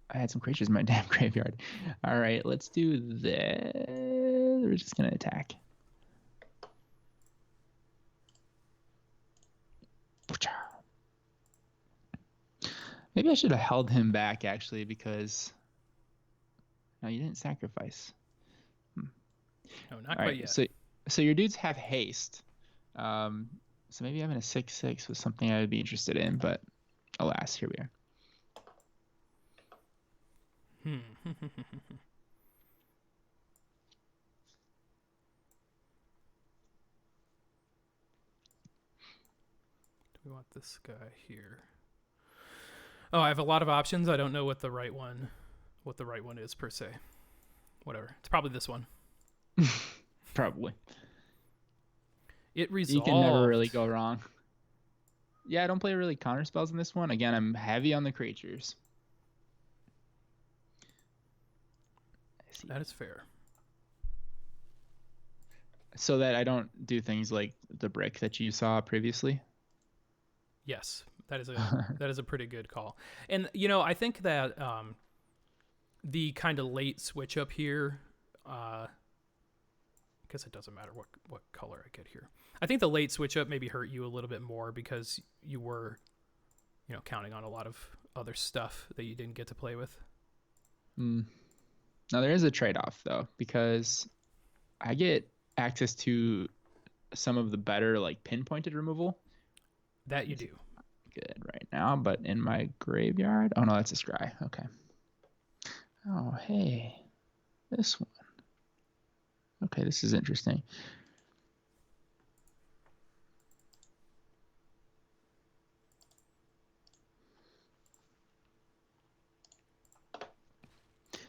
I had some creatures in my damn graveyard. All right, let's do this. We're just going to attack. Maybe I should have held him back, actually, because... No, you didn't sacrifice. No, not quite yet. So your dudes have haste. So maybe having a 6/6 was something I would be interested in, but alas, here we are. Do we want this guy here? Oh, I have a lot of options. I don't know what the right one is per se. Whatever. It's probably this one. Probably. It resolved. You can never really go wrong. Yeah, I don't play really counter spells in this one. Again, I'm heavy on the creatures. That is fair. So that I don't do things like the brick that you saw previously. Yes, that is a pretty good call. And I think that the kind of late switch up here, I guess it doesn't matter what color I get here. I think the late switch up maybe hurt you a little bit more because you were, counting on a lot of other stuff that you didn't get to play with. Now there is a trade-off though, because I get access to some of the better like pinpointed removal. That you do. Good right now, but in my graveyard. Oh no, that's a scry. Okay. Oh hey, this one. Okay, this is interesting.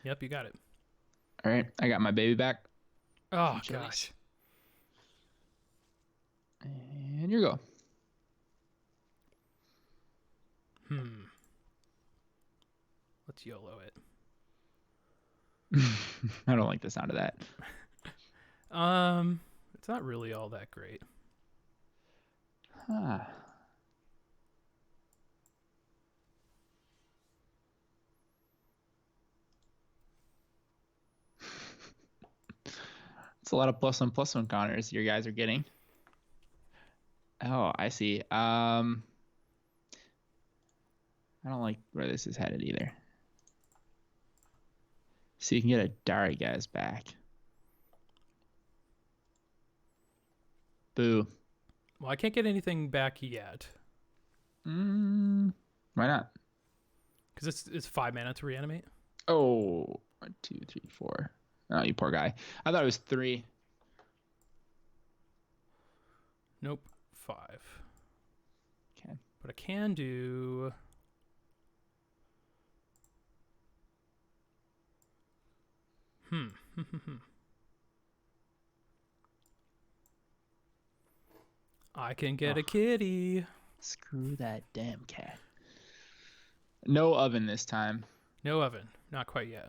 Yep, you got it. All right, I got my baby back. Oh gosh. And you go. Let's YOLO it. I don't like the sound of that. It's not really all that great. Huh. It's a lot of +1/+1 counters your guys are getting. Oh, I see. I don't like where this is headed either. So you can get a Dari guys back. Boo. Well, I can't get anything back yet. Why not? Because it's 5 mana to reanimate. Oh, 1, 2, 3, 4. Oh, you poor guy. I thought it was 3. Nope, 5. Okay. But I can do. I can get a kitty. Screw that damn cat. No oven this time. No oven. Not quite yet.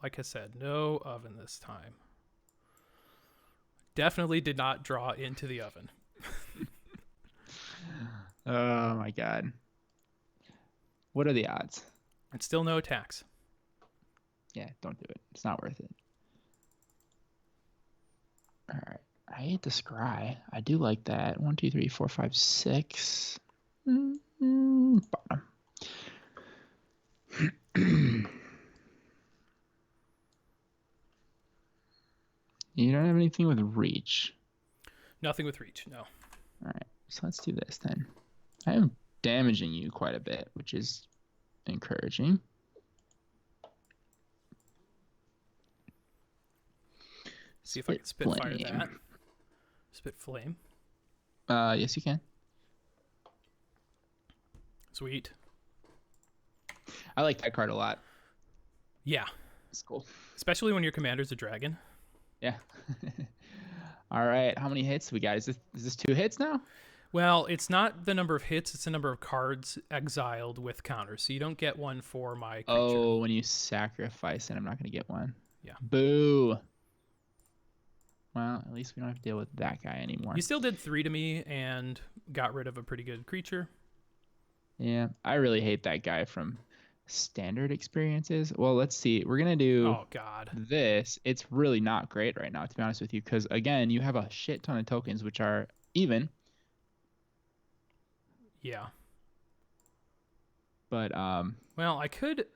Like I said, no oven this time. Definitely did not draw into the oven. Oh my god. What are the odds? And still no attacks. Yeah, don't do it. It's not worth it. All right. I hate the scry. I do like that. 1, 2, 3, 4, 5, 6. Bottom. You don't have anything with reach. Nothing with reach, no. All right. So let's do this then. I am damaging you quite a bit, which is encouraging. See if I can spitfire that. Spit flame. Yes, you can. Sweet. I like that card a lot. Yeah. It's cool. Especially when your commander's a dragon. Yeah. All right. How many hits we got? Is this 2 hits now? Well, it's not the number of hits, it's the number of cards exiled with counters. So you don't get one for my creature. Oh, when you sacrifice it, I'm not going to get one. Yeah. Boo. Well, at least we don't have to deal with that guy anymore. You still did 3 to me and got rid of a pretty good creature. Yeah, I really hate that guy from standard experiences. Well, let's see. We're going to do this. It's really not great right now, to be honest with you, because, again, you have a shit ton of tokens, which are even. Yeah. But, well, I could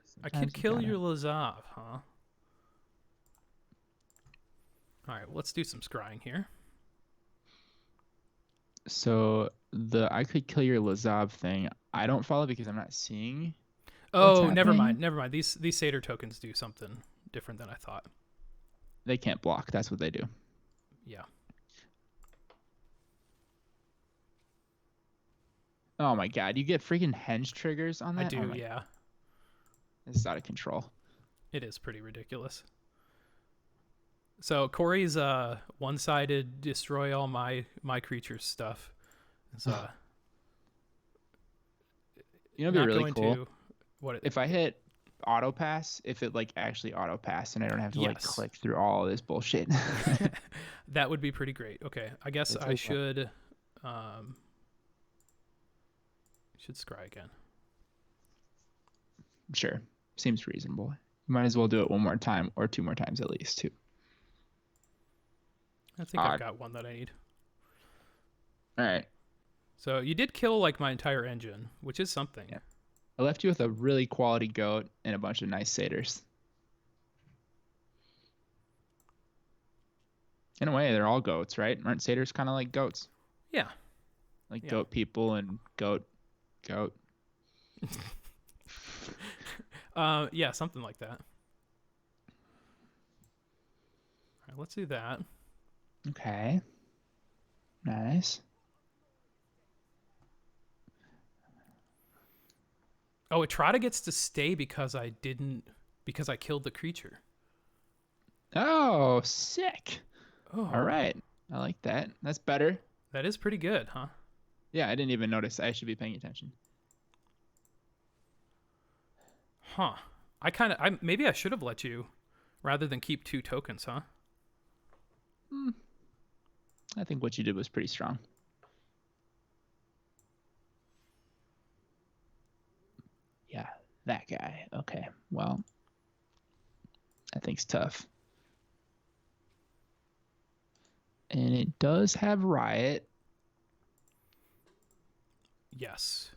kill your Lazav, huh? All right, let's do some scrying here. So I could kill your Lazav thing. I don't follow because I'm not seeing. Oh, never mind. These Satyr tokens do something different than I thought. They can't block. That's what they do. Yeah. Oh my god, you get freaking henge triggers on that? I do, yeah. This is out of control. It is pretty ridiculous. So Corey's one-sided destroy all my creatures stuff. It's, you know, it'd be really cool. If I hit auto pass, if it like actually auto pass and I don't have to like click through all of this bullshit. That would be pretty great. Okay, I guess I should scry again. Sure, seems reasonable. You might as well do it one more time or 2 more times at least too. I think I've got one that I need. All right. So you did kill like my entire engine, which is something. Yeah. I left you with a really quality goat and a bunch of nice satyrs. In a way, they're all goats, right? Aren't satyrs kind of like goats? Yeah. Like goat people and goat. Yeah, something like that. All right, let's do that. Okay. Nice. Oh, Etrata gets to stay because I killed the creature. Oh, sick. Oh. All right. I like that. That's better. That is pretty good, huh? Yeah, I didn't even notice. I should be paying attention. Huh. Maybe I should have let you rather than keep 2 tokens, huh? I think what you did was pretty strong. Yeah, that guy. Okay, well, that thing's tough. And it does have Riot. Yes.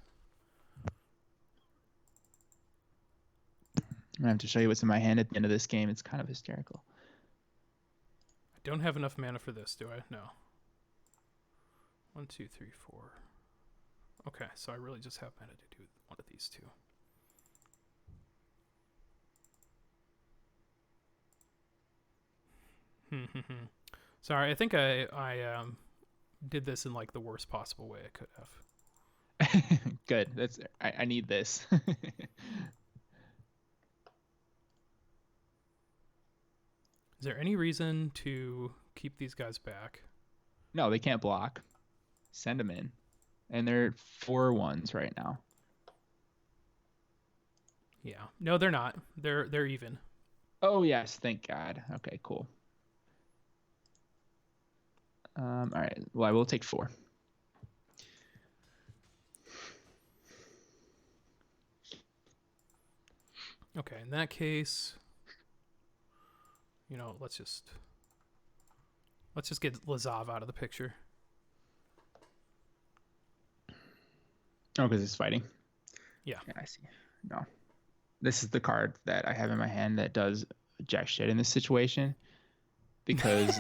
I'm going to have to show you what's in my hand at the end of this game. It's kind of hysterical. don't have enough mana for this, do I? No. 1, 2, 3, 4. Okay, so I really just have mana to do one of these two. Sorry, I think I did this in like the worst possible way I could have. Good. I need this. Is there any reason to keep these guys back? No, they can't block. Send them in. And they're 4/1s right now. Yeah. No, they're not. They're even. Oh yes, thank God. Okay, cool. All right. Well, I will take 4. Okay, in that case, let's just get Lazav out of the picture. Oh, because it's fighting. Yeah, I see. No, this is the card that I have in my hand that does jack shit in this situation, because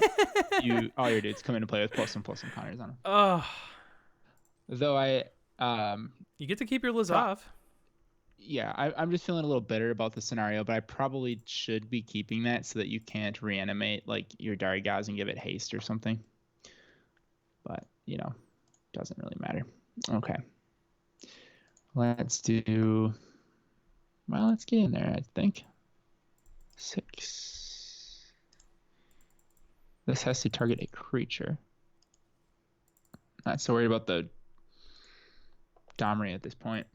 all your dudes come in to play with +1/+1 counters on them. Oh, though you get to keep your Lazav. Yeah, I'm just feeling a little bitter about the scenario, but I probably should be keeping that so that you can't reanimate like your Darigaz and give it haste or something. But doesn't really matter. Okay. Let's get in there, I think. 6. This has to target a creature. Not so worried about the Domri at this point.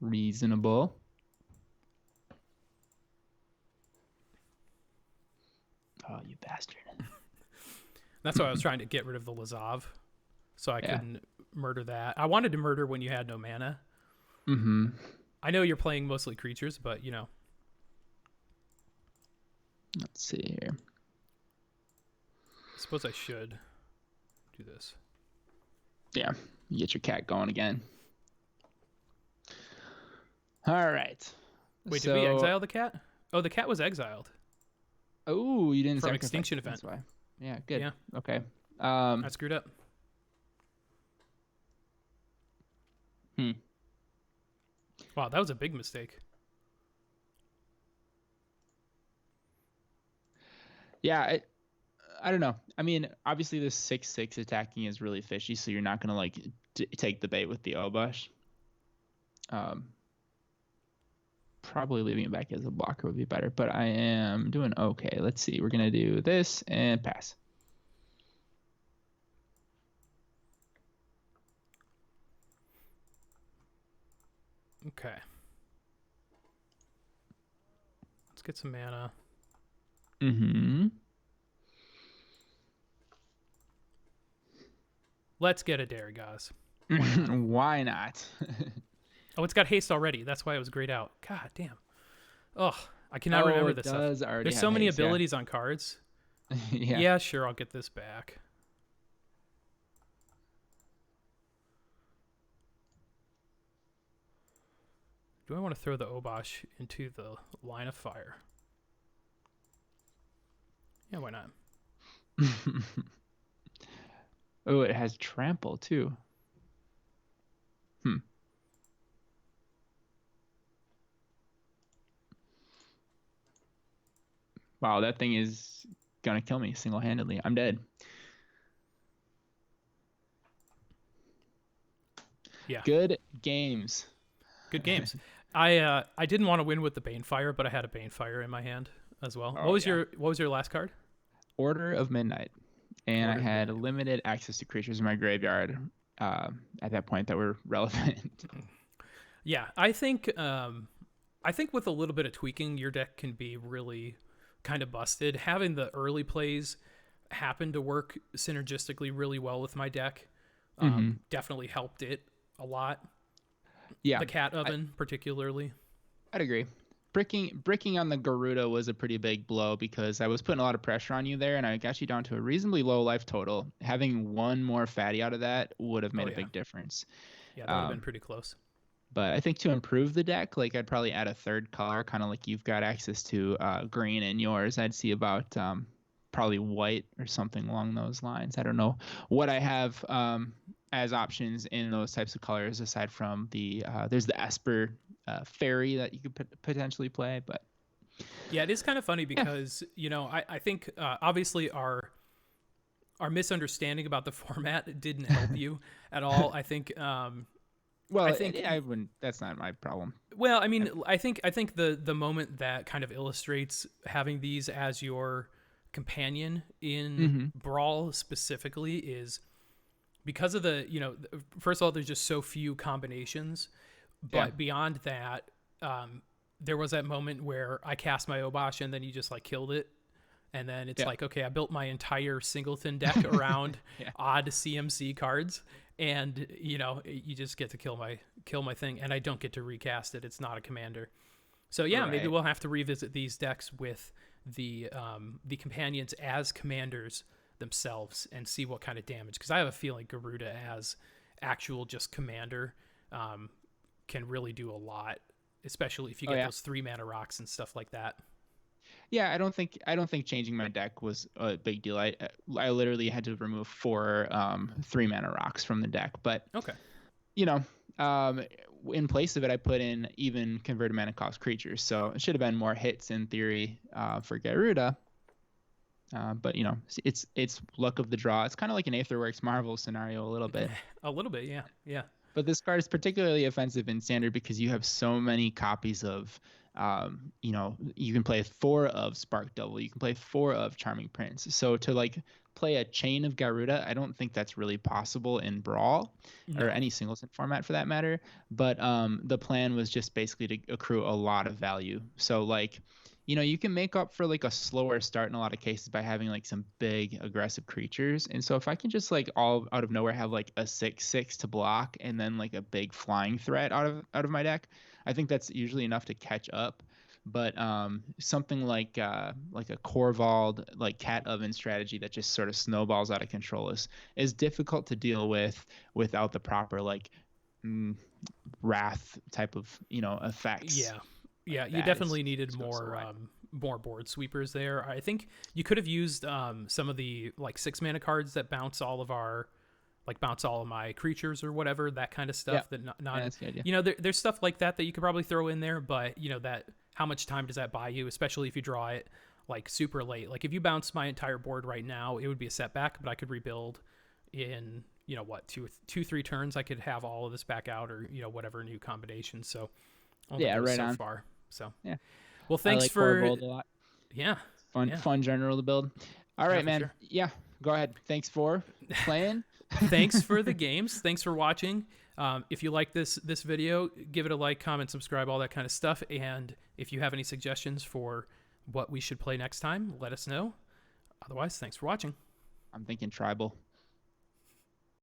Reasonable. Oh, you bastard. That's why I was trying to get rid of the Lazav, so I couldn't murder that. I wanted to murder when you had no mana. Mm-hmm. I know you're playing mostly creatures, but Let's see here. I suppose I should do this. Yeah, you get your cat going again. All right. Wait, did we exile the cat? Oh, the cat was exiled. Oh, you didn't from sacrifice extinction it, event. That's why. Yeah, good. Yeah. Okay. I screwed up. Wow, that was a big mistake. Yeah, I don't know. I mean, obviously the 6/6 attacking is really fishy, so you're not gonna like take the bait with the Obosh. Probably leaving it back as a blocker would be better, but I am doing okay. Let's see. We're gonna do this and pass. Okay. Let's get some mana. Mm-hmm. Let's get a Darigaz. Why not? Oh, it's got haste already. That's why it was grayed out. God damn. Oh, I cannot remember this stuff. There's so many abilities on cards. Yeah, sure, I'll get this back. Do I want to throw the Obosh into the line of fire? Yeah, why not? Oh, it has trample too. Wow, that thing is gonna kill me single-handedly. I'm dead. Yeah. Good games. Good games. I didn't want to win with the Banefire, but I had a Banefire in my hand as well. Oh, what was your last card? Order of Midnight. And I had limited access to creatures in my graveyard at that point that were relevant. Yeah, I think with a little bit of tweaking, your deck can be really kind of busted. Having the early plays happen to work synergistically really well with my deck definitely helped it a lot. Yeah, the cat oven particularly. I'd agree. Bricking on the Gyruda was a pretty big blow because I was putting a lot of pressure on you there, and I got you down to a reasonably low life total. Having one more fatty out of that would have made a big difference. Yeah, that would have been pretty close. But I think to improve the deck, like I'd probably add a third color, kind of like you've got access to green in yours. I'd see about probably white or something along those lines. I don't know what I have as options in those types of colors aside from there's the Esper fairy that you could potentially play, but Yeah, it is kind of funny because I think obviously our misunderstanding about the format didn't help you at all. I think well, I think I wouldn't. That's not my problem. well, I mean, I think the moment that kind of illustrates having these as your companion in Brawl specifically is because of first of all, there's just so few combinations, but beyond that, there was that moment where I cast my Obosh and then you just like killed it. And then it's like, okay, I built my entire singleton deck around odd CMC cards, and you just get to kill my thing, and I don't get to recast it. It's not a commander. So yeah, maybe we'll have to revisit these decks with the companions as commanders themselves and see what kind of damage. Because I have a feeling Gyruda as actual just commander can really do a lot, especially if you get those 3-mana rocks and stuff like that. Yeah, I don't think changing my deck was a big deal. I literally had to remove 4 3-mana rocks from the deck, but okay, in place of it, I put in even converted mana cost creatures. So it should have been more hits in theory for Gyruda. But it's luck of the draw. It's kind of like an Aetherworks Marvel scenario a little bit. A little bit, yeah. But this card is particularly offensive in Standard because you have so many copies of. You can play 4 of Spark Double, you can play 4 of Charming Prince. So to like play a chain of Gyruda, I don't think that's really possible in Brawl or any singleton format for that matter. But the plan was just basically to accrue a lot of value. So like, you can make up for like a slower start in a lot of cases by having like some big aggressive creatures. And so if I can just like all out of nowhere have like a 6/6 to block and then like a big flying threat out of my deck, I think that's usually enough to catch up. But something like a Corvald, like Cat Oven strategy that just sort of snowballs out of control is difficult to deal with without the proper like wrath type of effects. Yeah, you definitely needed more board sweepers there. I think you could have used some of the like 6-mana cards that bounce all of my creatures or whatever, that kind of stuff. That that's the idea. There's stuff like that you could probably throw in there, but that how much time does that buy you, especially if you draw it like super late? Like if you bounce my entire board right now, it would be a setback, but I could rebuild in 2-3 turns. I could have all of this back out, or whatever new combination. So right so on far. So well, thanks for Corvald a lot. Fun general to build. All right, man. Sure. Yeah, go ahead. Thanks for playing. Thanks for the games. Thanks for watching. If you like this video, give it a like, comment, subscribe, all that kind of stuff. And if you have any suggestions for what we should play next time, let us know. Otherwise, thanks for watching. I'm thinking tribal.